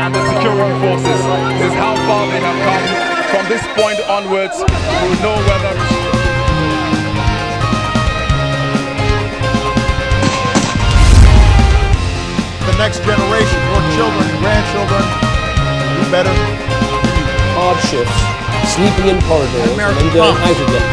and the security forces. This is how far they have come. From this point onwards, we will know whether the next generation, your children and grandchildren, do better. Hardships, sleeping in corridors, and out of them.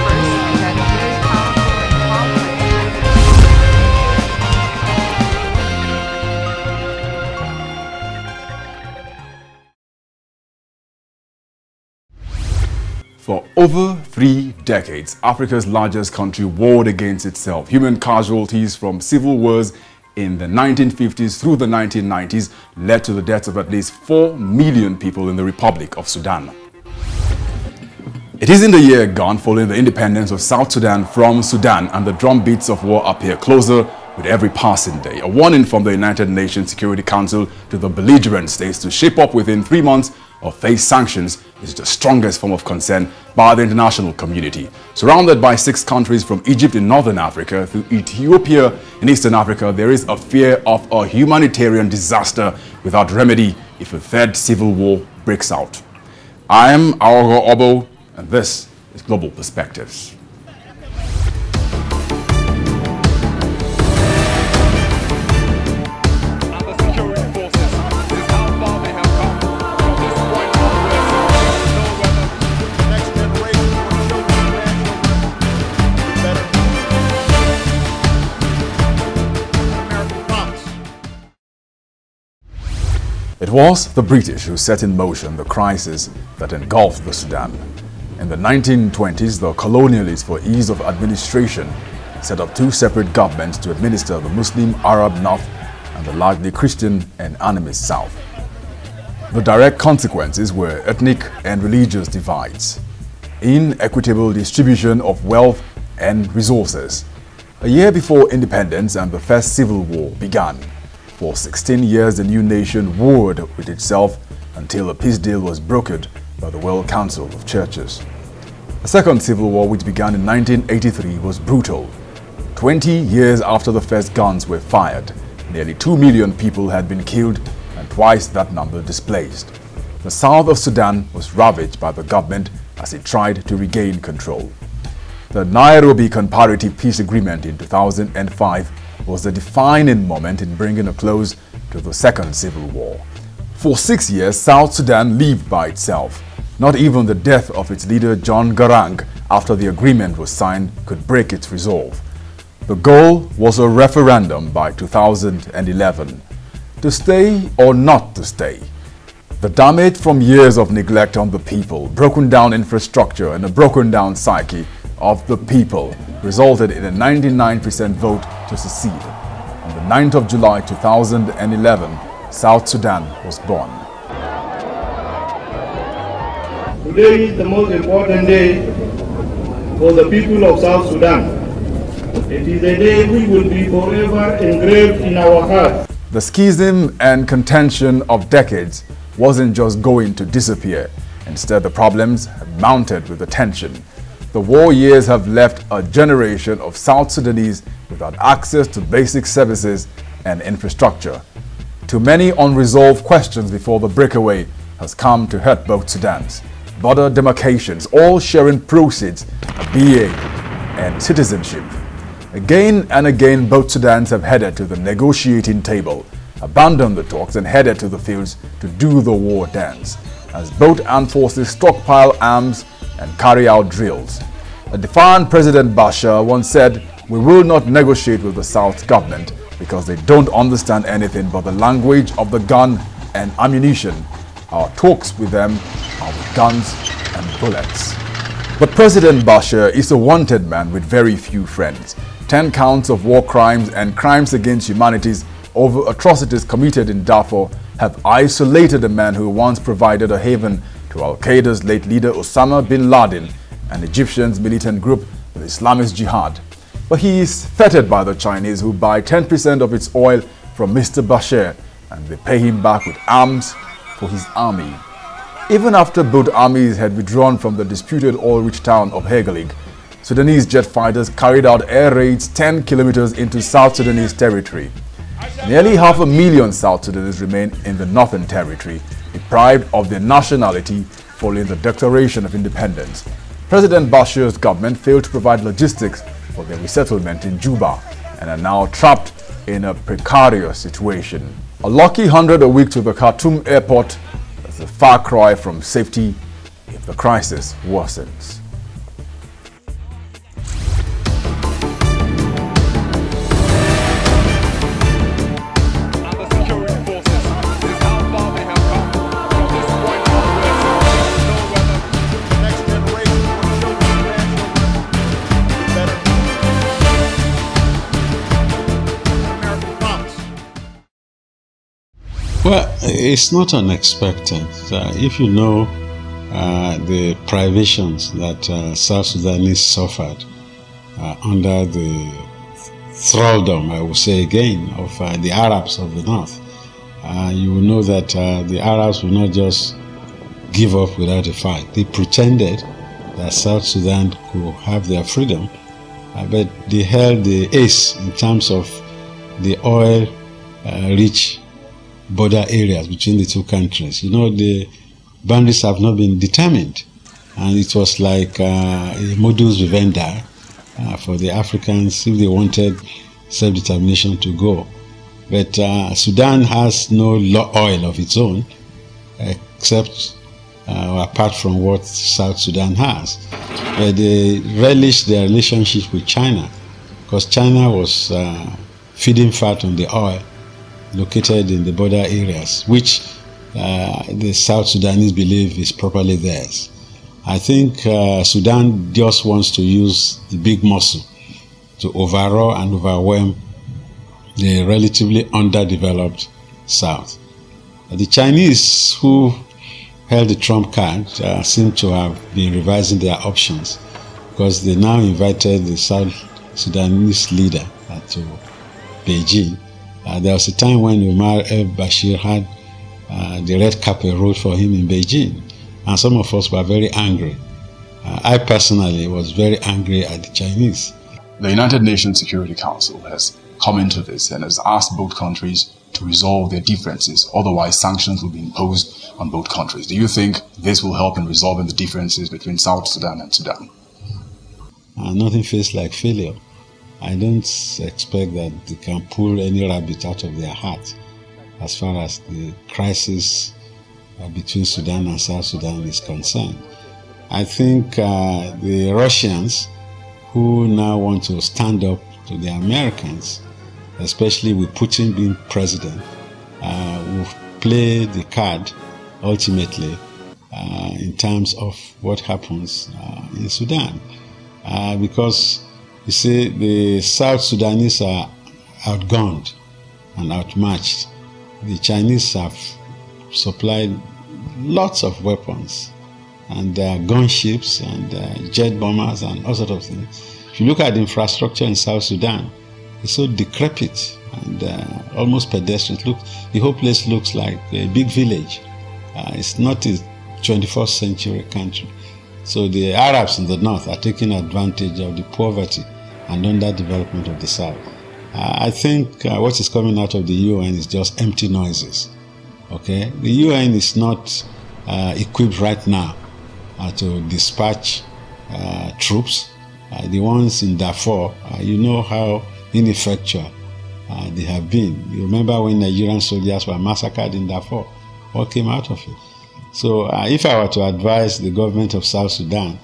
For over 3 decades, Africa's largest country warred against itself. Human casualties from civil wars in the 1950s through the 1990s led to the deaths of at least 4 million people in the Republic of Sudan. It isn't a year gone following the independence of South Sudan from Sudan, and the drumbeats of war appear closer with every passing day. A warning from the United Nations Security Council to the belligerent states to shape up within 3 months or face sanctions is the strongest form of concern by the international community. Surrounded by 6 countries from Egypt in northern Africa to Ethiopia in eastern Africa, there is a fear of a humanitarian disaster without remedy if a third civil war breaks out. I am Akin Oyebode, and this is Global Perspectives. It was the British who set in motion the crisis that engulfed the Sudan. In the 1920s, the colonialists, for ease of administration, set up 2 separate governments to administer the Muslim Arab North and the largely Christian and animist South. The direct consequences were ethnic and religious divides, inequitable distribution of wealth and resources. A year before independence and the first civil war began, for 16 years, the new nation warred with itself until a peace deal was brokered by the World Council of Churches. The second civil war, which began in 1983, was brutal. 20 years after the first guns were fired, nearly 2 million people had been killed and twice that number displaced. The south of Sudan was ravaged by the government as it tried to regain control. The Nairobi Comparative Peace Agreement in 2005 was the defining moment in bringing a close to the Second Civil War. For 6 years, South Sudan lived by itself. Not even the death of its leader John Garang after the agreement was signed could break its resolve. The goal was a referendum by 2011. To stay or not to stay. The damage from years of neglect on the people, broken down infrastructure and a broken down psyche of the people resulted in a 99% vote to secede. On the 9th of July 2011, South Sudan was born. Today is the most important day for the people of South Sudan. It is a day which will be forever engraved in our hearts. The schism and contention of decades wasn't just going to disappear. Instead, the problems have mounted with the tension. The war years have left a generation of South Sudanese without access to basic services and infrastructure. Too many unresolved questions before the breakaway has come to hurt both Sudans. Border demarcations, all sharing proceeds of BA and citizenship. Again and again, both Sudans have headed to the negotiating table, abandoned the talks and headed to the fields to do the war dance, as both armed forces stockpile arms and carry out drills. A defiant President Bashir once said, "We will not negotiate with the South government because they don't understand anything but the language of the gun and ammunition. Our talks with them are with guns and bullets." But President Bashir is a wanted man with very few friends. 10 counts of war crimes and crimes against humanity over atrocities committed in Darfur have isolated a man who once provided a haven to Al-Qaeda's late leader Osama bin Laden, an Egyptian militant group with Islamist Jihad. But he is feted by the Chinese, who buy 10% of its oil from Mr. Bashir, and they pay him back with arms for his army. Even after both armies had withdrawn from the disputed oil-rich town of Hegelig, Sudanese jet fighters carried out air raids 10 kilometers into South Sudanese territory. Nearly 500,000 South Sudanese remain in the Northern Territory, deprived of their nationality following the Declaration of Independence. President Bashir's government failed to provide logistics for their resettlement in Juba and are now trapped in a precarious situation. A lucky 100 a week to the Khartoum airport is a far cry from safety if the crisis worsens. Well, it's not unexpected. If you know the privations that South Sudanese suffered under the thraldom, I will say again, of the Arabs of the North, you will know that the Arabs will not just give up without a fight. They pretended that South Sudan could have their freedom, but they held the ace in terms of the oil-rich border areas between the two countries. You know, the boundaries have not been determined, and it was like a modus vivendi for the Africans if they wanted self-determination to go. But Sudan has no oil of its own, except apart from what South Sudan has. But they relished their relationship with China, because China was feeding fat on the oil located in the border areas, which the South Sudanese believe is properly theirs. I think Sudan just wants to use the big muscle to overrule and overwhelm the relatively underdeveloped South. The Chinese, who held the trump card, seem to have been revising their options, because they now invited the South Sudanese leader to Beijing. There was a time when Omar al-Bashir had the red carpet rolled for him in Beijing, and some of us were very angry. I personally was very angry at the Chinese. The United Nations Security Council has come into this and has asked both countries to resolve their differences, otherwise sanctions will be imposed on both countries. Do you think this will help in resolving the differences between South Sudan and Sudan? Nothing feels like failure. I don't expect that they can pull any rabbit out of their hat as far as the crisis between Sudan and South Sudan is concerned. I think the Russians, who now want to stand up to the Americans, especially with Putin being president, will play the card ultimately in terms of what happens in Sudan. Because you see, the South Sudanese are outgunned and outmatched. The Chinese have supplied lots of weapons and gunships and jet bombers and all sorts of things. If you look at the infrastructure in South Sudan, it's so decrepit and almost pedestrian. Look, the whole place looks like a big village. It's not a 21st century country. So the Arabs in the north are taking advantage of the poverty and underdevelopment of the South. I think what is coming out of the UN is just empty noises. Okay, the UN is not equipped right now to dispatch troops. The ones in Darfur, you know how ineffectual they have been. You remember when Nigerian soldiers were massacred in Darfur? What came out of it? So if I were to advise the government of South Sudan,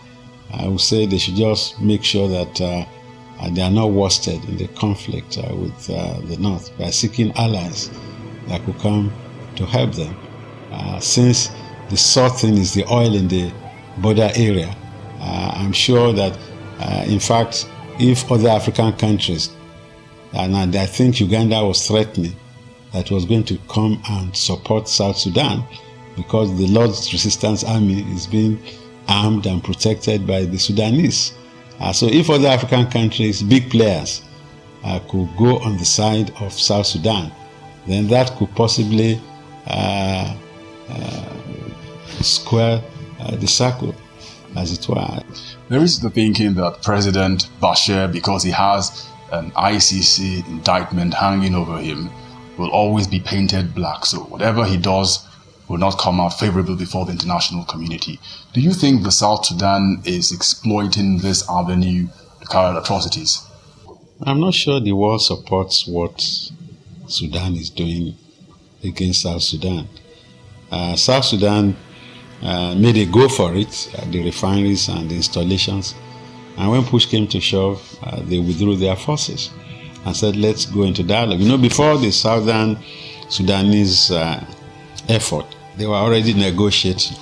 I would say they should just make sure that they are not worsted in the conflict with the North by seeking allies that could come to help them. Since the sore thing is the oil in the border area, I'm sure that, in fact, if other African countries, and I think Uganda was threatening that was going to come and support South Sudan because the Lord's Resistance Army is being armed and protected by the Sudanese. So if other African countries, big players, could go on the side of South Sudan, then that could possibly square the circle, as it were. There is the thinking that President Bashir, because he has an ICC indictment hanging over him, will always be painted black. So whatever he does will not come out favorable before the international community. Do you think the South Sudan is exploiting this avenue to carry out atrocities? I'm not sure the world supports what Sudan is doing against South Sudan. South Sudan made a go for it, the refineries and the installations. And when push came to shove, they withdrew their forces and said, let's go into dialogue. You know, before the Southern Sudanese effort, they were already negotiating.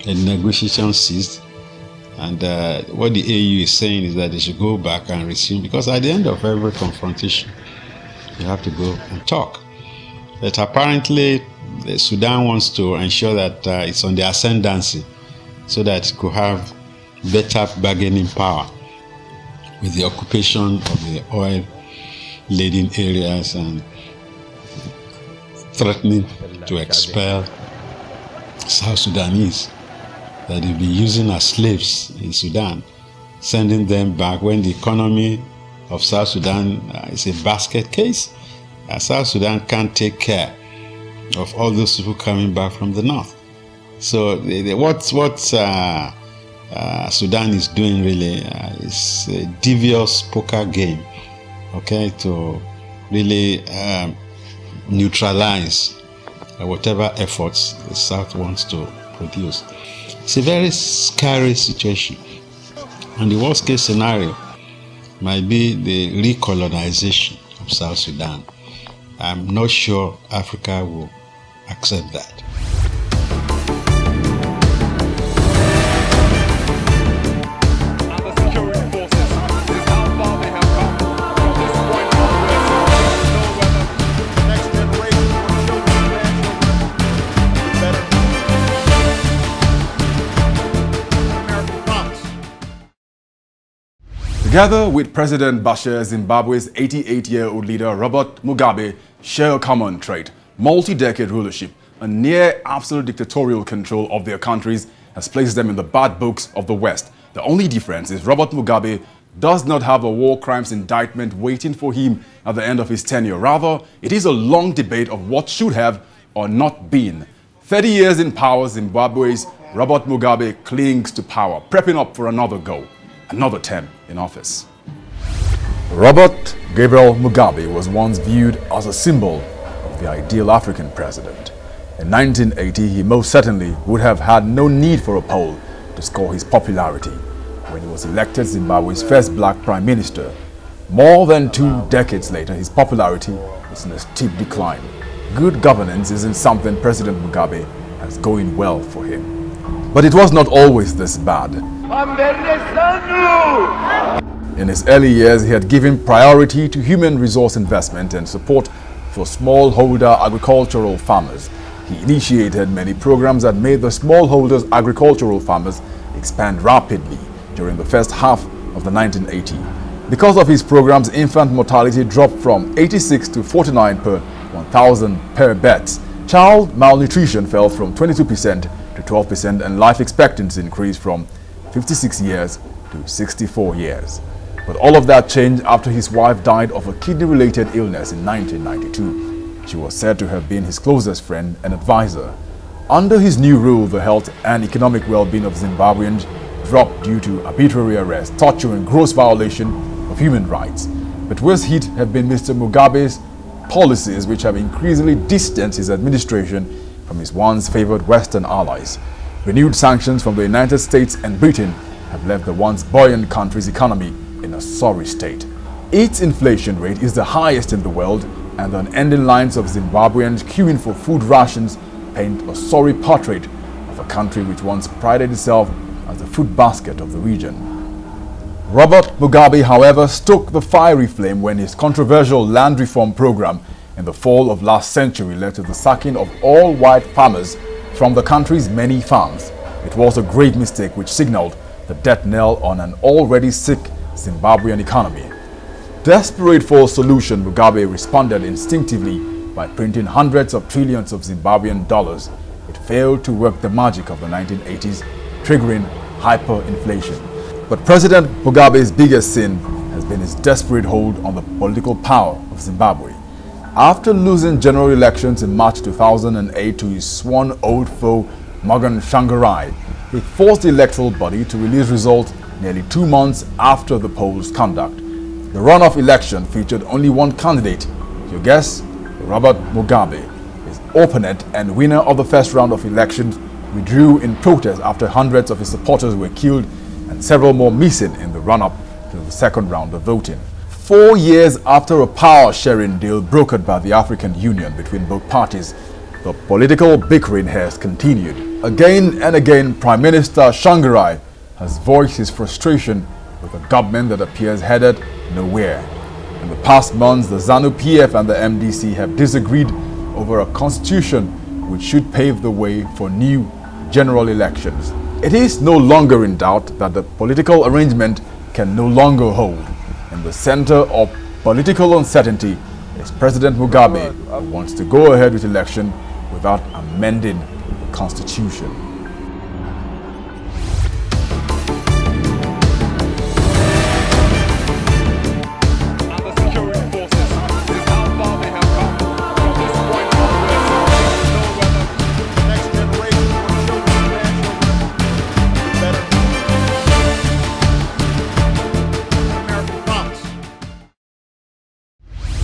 And negotiations ceased. And what the AU is saying is that they should go back and resume, because at the end of every confrontation, you have to go and talk. But apparently, Sudan wants to ensure that it's on the ascendancy so that it could have better bargaining power with the occupation of the oil-laden areas and threatening to expel South Sudanese that they've been using as slaves in Sudan, sending them back when the economy of South Sudan is a basket case. South Sudan can't take care of all those people coming back from the north. So what Sudan is doing really is a devious poker game, okay, to really neutralize whatever efforts the South wants to produce. It's a very scary situation. And the worst case scenario might be the recolonization of South Sudan. I'm not sure Africa will accept that. And the security forces is how far they have come from this point onwards. The next generation, more children, grandchildren, better. American promise. Together with President Bashir, Zimbabwe's 88-year-old leader Robert Mugabe share a common trait: multi-decade rulership. A near absolute dictatorial control of their countries has placed them in the bad books of the West. The only difference is Robert Mugabe does not have a war crimes indictment waiting for him at the end of his tenure. Rather, it is a long debate of what should have or not been. 30 years in power, Zimbabwe's Robert Mugabe clings to power, prepping up for another go, another term in office. Robert Gabriel Mugabe was once viewed as a symbol of the ideal African president. In 1980, he most certainly would have had no need for a poll to score his popularity when he was elected Zimbabwe's first black prime minister. More than 2 decades later, his popularity is in a steep decline. Good governance isn't something President Mugabe has going well for him. But it was not always this bad. In his early years, he had given priority to human resource investment and support for smallholder agricultural farmers. He initiated many programs that made the smallholders agricultural farmers expand rapidly during the first half of the 1980s. Because of his programs, infant mortality dropped from 86 to 49 per 1,000 per birth. Child malnutrition fell from 22% to 12%, and life expectancy increased from 56 years to 64 years. But all of that changed after his wife died of a kidney-related illness in 1992. She was said to have been his closest friend and advisor. Under his new rule, the health and economic well-being of Zimbabweans dropped due to arbitrary arrest, torture, and gross violation of human rights. But worse hit have been Mr. Mugabe's policies, which have increasingly distanced his administration from his once favored Western allies. Renewed sanctions from the United States and Britain have left the once buoyant country's economy in a sorry state. Its inflation rate is the highest in the world, and the unending lines of Zimbabweans queuing for food rations paint a sorry portrait of a country which once prided itself as the food basket of the region. Robert Mugabe, however, stoked the fiery flame when his controversial land reform program in the fall of last century led to the sacking of all white farmers from the country's many farms. It was a grave mistake which signaled the death knell on an already sick Zimbabwean economy. Desperate for a solution, Mugabe responded instinctively by printing hundreds of trillions of Zimbabwean dollars. It failed to work the magic of the 1980s, triggering hyperinflation. But President Mugabe's biggest sin has been his desperate hold on the political power of Zimbabwe. After losing general elections in March 2008 to his sworn old foe Morgan Tsvangirai, he forced the electoral body to release results nearly 2 months after the poll's conduct. The runoff election featured only one candidate, your guess, Robert Mugabe. His opponent and winner of the first round of elections withdrew in protest after hundreds of his supporters were killed and several more missing in the run-up to the second round of voting. 4 years after a power-sharing deal brokered by the African Union between both parties, the political bickering has continued. Again and again, Prime Minister Tsvangirai has voiced his frustration with a government that appears headed nowhere. In the past months, the ZANU-PF and the MDC have disagreed over a constitution which should pave the way for new general elections. It is no longer in doubt that the political arrangement can no longer hold. In the center of political uncertainty is President Mugabe, who wants to go ahead with election without amending the constitution. And the security forces is how far they have come from this point onwards. The next generation, your children, grandchildren, better. American promise.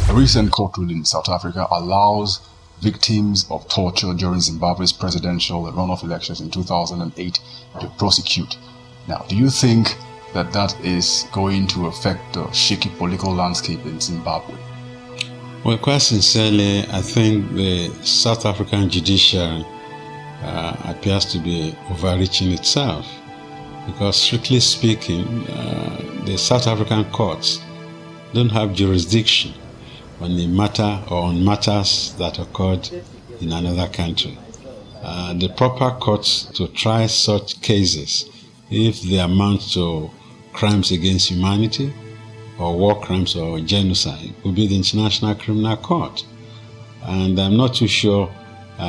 A recent court ruling in South Africa allows victims of torture during Zimbabwe's presidential and runoff elections in 2008 to prosecute. Now, do you think that that is going to affect the shaky political landscape in Zimbabwe? Well, quite sincerely, I think the South African judiciary appears to be overreaching itself, because strictly speaking, the South African courts don't have jurisdiction on the matter or on matters that occurred in another country. The proper courts to try such cases, if they amount to crimes against humanity or war crimes or genocide, would be the International Criminal Court. And I'm not too sure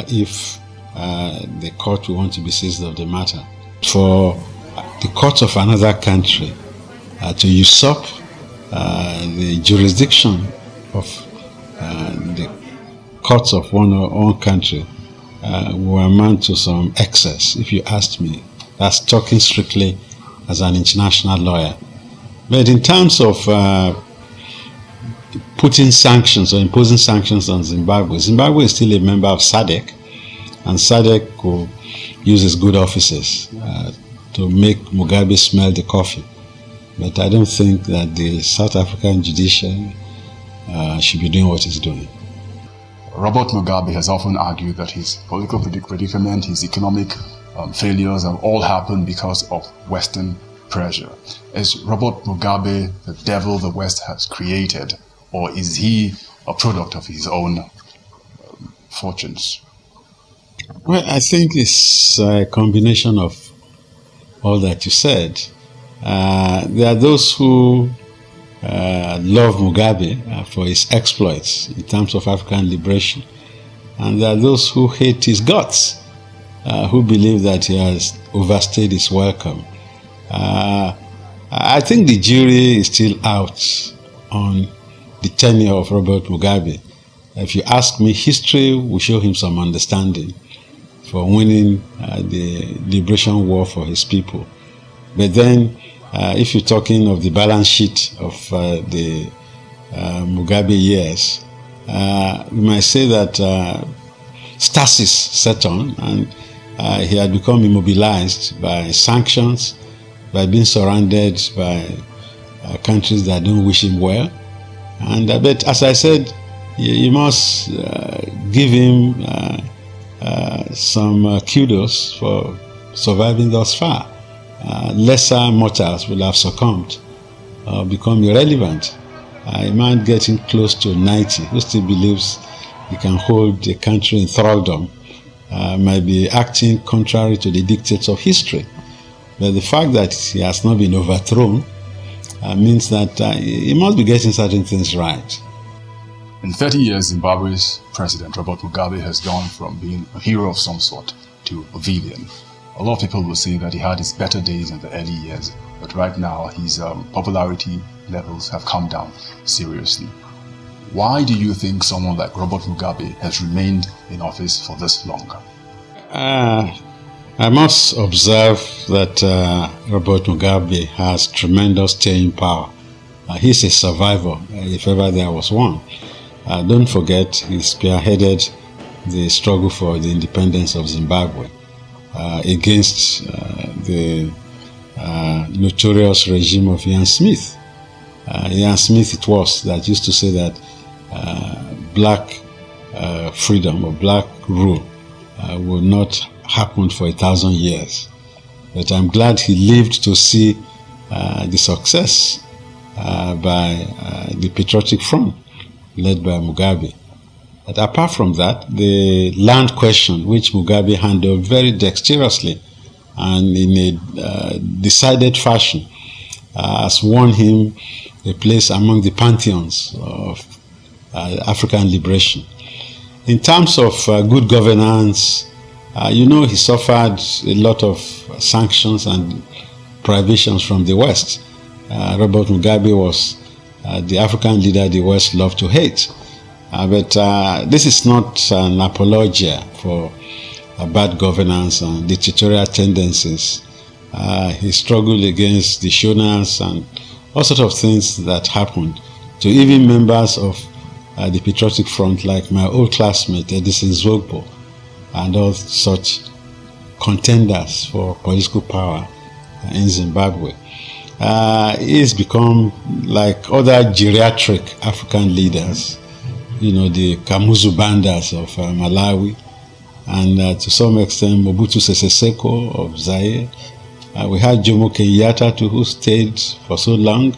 if the court will want to be seized of the matter. For the court of another country to usurp the jurisdiction of the courts of one country will amount to some excess, if you ask me. That's talking strictly as an international lawyer. But in terms of putting sanctions or imposing sanctions on Zimbabwe, Zimbabwe is still a member of SADC, and SADC will use its good offices to make Mugabe smell the coffee. But I don't think that the South African judiciary should be doing what it's doing. Robert Mugabe has often argued that his political predicament, his economic failures have all happened because of Western pressure. Is Robert Mugabe the devil the West has created, or is he a product of his own fortunes? Well, I think it's a combination of all that you said. There are those who love Mugabe for his exploits in terms of African liberation, and there are those who hate his guts, who believe that he has overstayed his welcome. I think the jury is still out on the tenure of Robert Mugabe. If you ask me, history will show him some understanding for winning the liberation war for his people. But then, if you're talking of the balance sheet of the Mugabe years, we might say that stasis set on, and he had become immobilized by sanctions, by being surrounded by countries that don't wish him well. And but as I said, you must give him some kudos for surviving thus far. Lesser mortals will have succumbed or become irrelevant. A man getting close to 90 who still believes he can hold the country in thraldom might be acting contrary to the dictates of history. But the fact that he has not been overthrown means that he must be getting certain things right. In 30 years, Zimbabwe's president, Robert Mugabe, has gone from being a hero of some sort to a villain. A lot of people will say that he had his better days in the early years, but right now his popularity levels have come down seriously. Why do you think someone like Robert Mugabe has remained in office for this long? I must observe that Robert Mugabe has tremendous staying power. He's a survivor, if ever there was one. Don't forget, he spearheaded the struggle for the independence of Zimbabwe against the notorious regime of Ian Smith. Ian Smith it was that used to say that black freedom or black rule will not happen for 1,000 years. But I'm glad he lived to see the success by the Patriotic Front led by Mugabe. But apart from that, the land question, which Mugabe handled very dexterously and in a decided fashion, has won him a place among the pantheons of African liberation. In terms of good governance, you know, he suffered a lot of sanctions and prohibitions from the West. Robert Mugabe was the African leader the West loved to hate. But this is not an apologia for bad governance and dictatorial tendencies. He struggled against the Shonas and all sorts of things that happened to even members of the Patriotic Front, like my old classmate Edison Zogbo, and all such contenders for political power in Zimbabwe. He's become like other geriatric African leaders, you know, the Kamuzu Bandas of Malawi, and to some extent Mobutu Sese Seko of Zaire. We had Jomo Kenyatta too, who stayed for so long.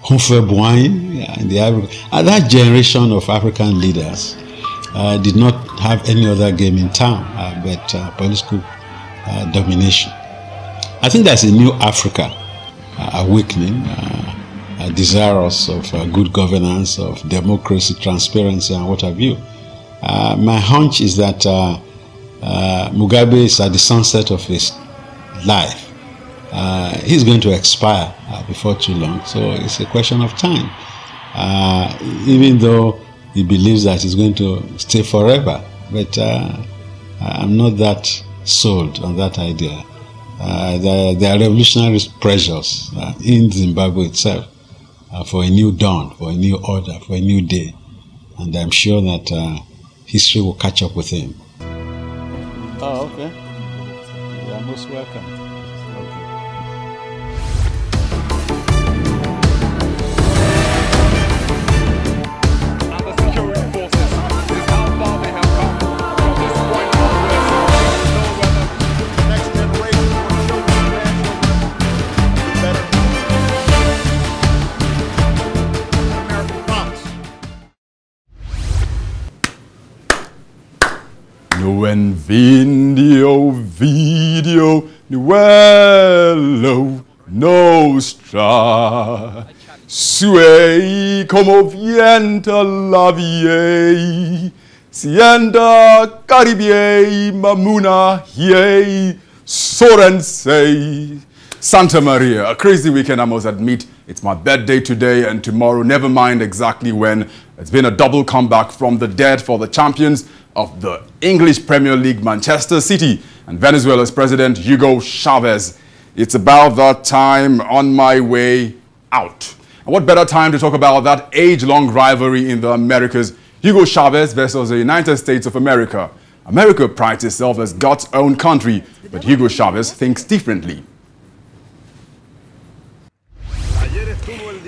Humphrey Bwai, and that generation of African leaders did not have any other game in town but political domination. I think there's a new Africa awakening, desirous of good governance, of democracy, transparency, and what have you. My hunch is that Mugabe is at the sunset of his life. He's going to expire before too long, so it's a question of time. Even though he believes that he's going to stay forever, but I'm not that sold on that idea. There are revolutionary pressures in Zimbabwe itself for a new dawn, for a new order, for a new day, and I'm sure that history will catch up with him. Oh, okay. You are most welcome. When video nuello nostra sue como vienta la vie sienta caribie mamuna ye sorense. Santa Maria, a crazy weekend I must admit. It's my birthday today and tomorrow, never mind exactly when. It's been a double comeback from the dead for the champions of the English Premier League, Manchester City, and Venezuela's President Hugo Chavez. It's about that time on my way out. And what better time to talk about that age-long rivalry in the Americas, Hugo Chavez versus the United States of America. America prides itself as God's own country, but Hugo Chavez thinks differently.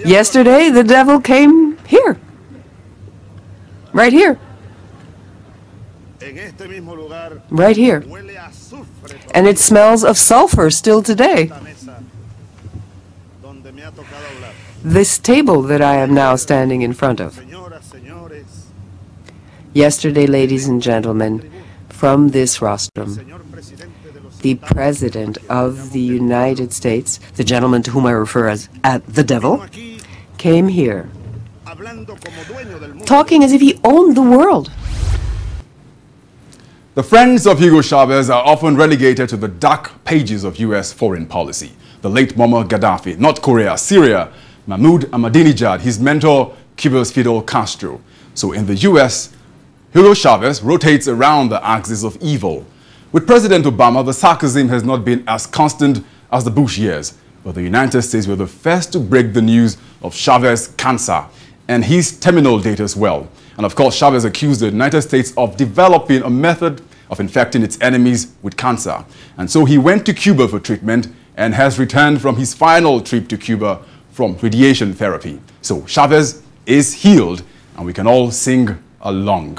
Yesterday, the devil came here. Right here. Right here. And it smells of sulfur still today. This table that I am now standing in front of. Yesterday, ladies and gentlemen, from this rostrum, the President of the United States, the gentleman to whom I refer as the devil, came here, talking as if he owned the world. The friends of Hugo Chavez are often relegated to the dark pages of U.S. foreign policy. The late Muammar Gaddafi, North Korea, Syria, Mahmoud Ahmadinejad, his mentor Cuba's Fidel Castro. So in the US, Hugo Chavez rotates around the axis of evil. With President Obama, the sarcasm has not been as constant as the Bush years, but the United States were the first to break the news of Chavez's cancer and his terminal date as well. And of course, Chavez accused the United States of developing a method of infecting its enemies with cancer. And so he went to Cuba for treatment and has returned from his final trip to Cuba from radiation therapy. So Chavez is healed, and we can all sing along.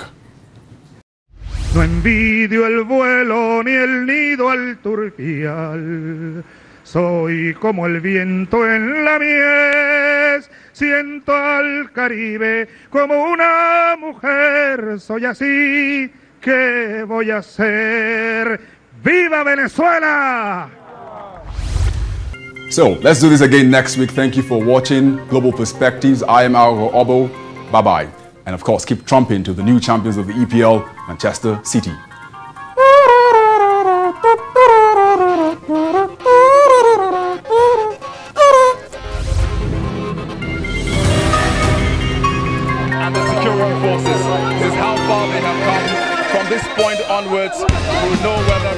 No envidio el vuelo ni el nido al turpial. Soy como el viento en la mies. Siento al Caribe como una mujer. Soy así, ¿qué voy a hacer? ¡Viva Venezuela! So let's do this again next week. Thank you for watching Global Perspectives. I am Akin Oyebode. Bye-bye. And of course, keep trumping to the new champions of the EPL, Manchester City. And the security forces, this is how far they have come. From this point onwards, we'll know whether...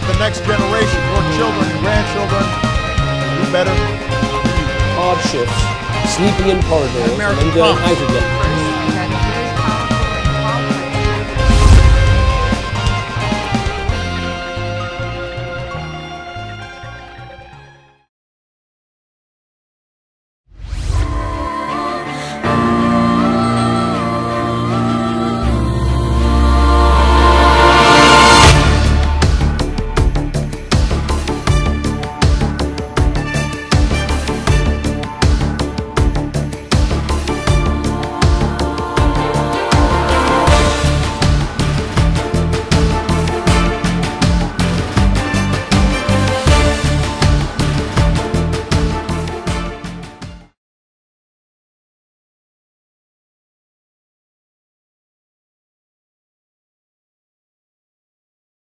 The next generation, your children and grandchildren, do better. Hardships, sleeping in corridors, American and promise. hydrogen.